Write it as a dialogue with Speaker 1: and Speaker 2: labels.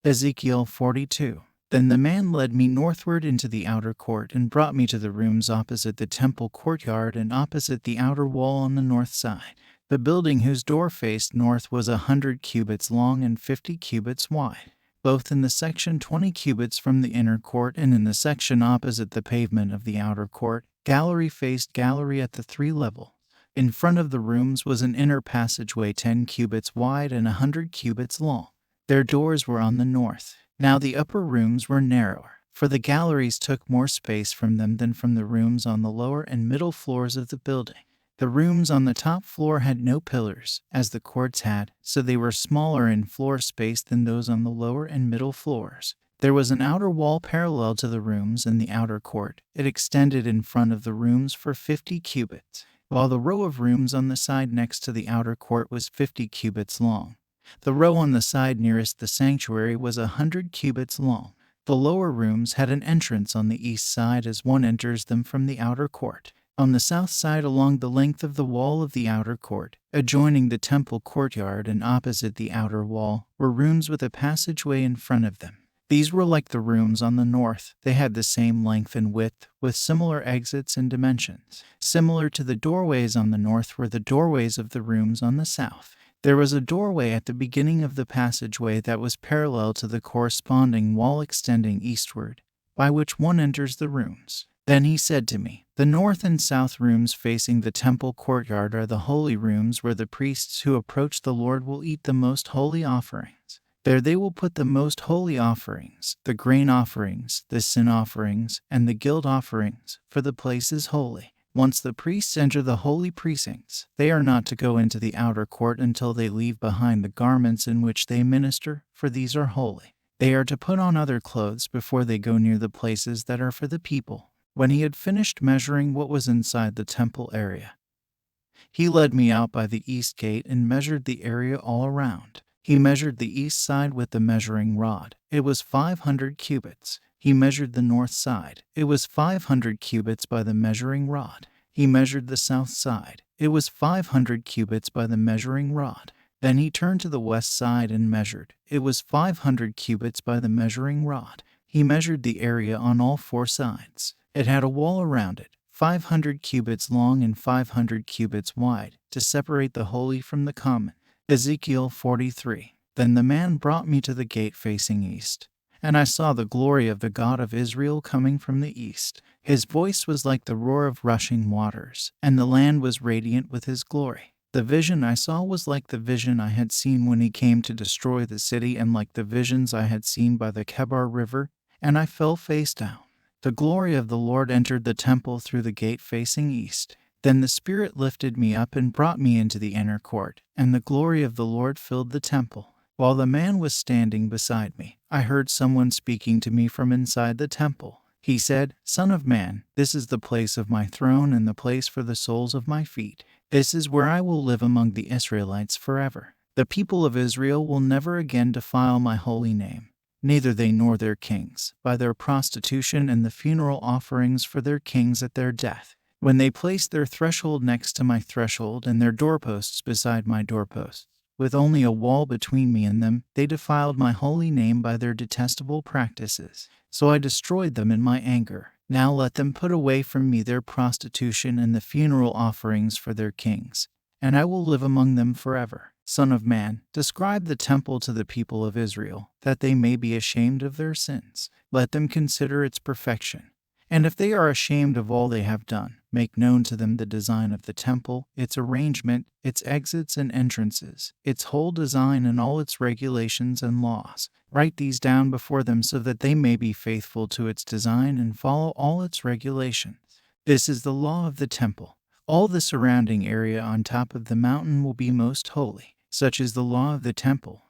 Speaker 1: Ezekiel 42. Then the man led me northward into the outer court and brought me to the rooms opposite the temple courtyard and opposite the outer wall on the north side. The building whose door faced north was 100 cubits long and 50 cubits wide, both in the section 20 cubits from the inner court and in the section opposite the pavement of the outer court. Gallery faced gallery at the three levels. In front of the rooms was an inner passageway 10 cubits wide and 100 cubits long. Their doors were on the north. Now the upper rooms were narrower, for the galleries took more space from them than from the rooms on the lower and middle floors of the building. The rooms on the top floor had no pillars, as the courts had, so they were smaller in floor space than those on the lower and middle floors. There was an outer wall parallel to the rooms in the outer court. It extended in front of the rooms for 50 cubits, while the row of rooms on the side next to the outer court was 50 cubits long. The row on the side nearest the sanctuary was 100 cubits long. The lower rooms had an entrance on the east side as one enters them from the outer court. On the south side along the length of the wall of the outer court, adjoining the temple courtyard and opposite the outer wall, were rooms with a passageway in front of them. These were like the rooms on the north. They had the same length and width, with similar exits and dimensions. Similar to the doorways on the north were the doorways of the rooms on the south. There was a doorway at the beginning of the passageway that was parallel to the corresponding wall extending eastward, by which one enters the rooms. Then he said to me, "The north and south rooms facing the temple courtyard are the holy rooms where the priests who approach the Lord will eat the most holy offerings. There they will put the most holy offerings, the grain offerings, the sin offerings, and the guilt offerings, for the place is holy. Once the priests enter the holy precincts, they are not to go into the outer court until they leave behind the garments in which they minister, for these are holy. They are to put on other clothes before they go near the places that are for the people." When he had finished measuring what was inside the temple area, he led me out by the east gate and measured the area all around. He measured the east side with the measuring rod. It was 500 cubits. He measured the north side. It was 500 cubits by the measuring rod. He measured the south side. It was 500 cubits by the measuring rod. Then he turned to the west side and measured. It was 500 cubits by the measuring rod. He measured the area on all four sides. It had a wall around it, 500 cubits long and 500 cubits wide, to separate the holy from the common. Ezekiel 43. Then the man brought me to the gate facing east, and I saw the glory of the God of Israel coming from the east. His voice was like the roar of rushing waters, and the land was radiant with his glory. The vision I saw was like the vision I had seen when he came to destroy the city, and like the visions I had seen by the Kebar River, and I fell face down. The glory of the Lord entered the temple through the gate facing east. Then the Spirit lifted me up and brought me into the inner court, and the glory of the Lord filled the temple. While the man was standing beside me, I heard someone speaking to me from inside the temple. He said, "Son of man, this is the place of my throne and the place for the soles of my feet. This is where I will live among the Israelites forever. The people of Israel will never again defile my holy name, neither they nor their kings, by their prostitution and the funeral offerings for their kings at their death. When they placed their threshold next to my threshold and their doorposts beside my doorposts, with only a wall between me and them, they defiled my holy name by their detestable practices. So I destroyed them in my anger. Now let them put away from me their prostitution and the funeral offerings for their kings, and I will live among them forever. Son of man, describe the temple to the people of Israel, that they may be ashamed of their sins. Let them consider its perfection. And if they are ashamed of all they have done, make known to them the design of the temple, its arrangement, its exits and entrances, its whole design and all its regulations and laws. Write these down before them so that they may be faithful to its design and follow all its regulations. This is the law of the temple. All the surrounding area on top of the mountain will be most holy. Such is the law of the temple.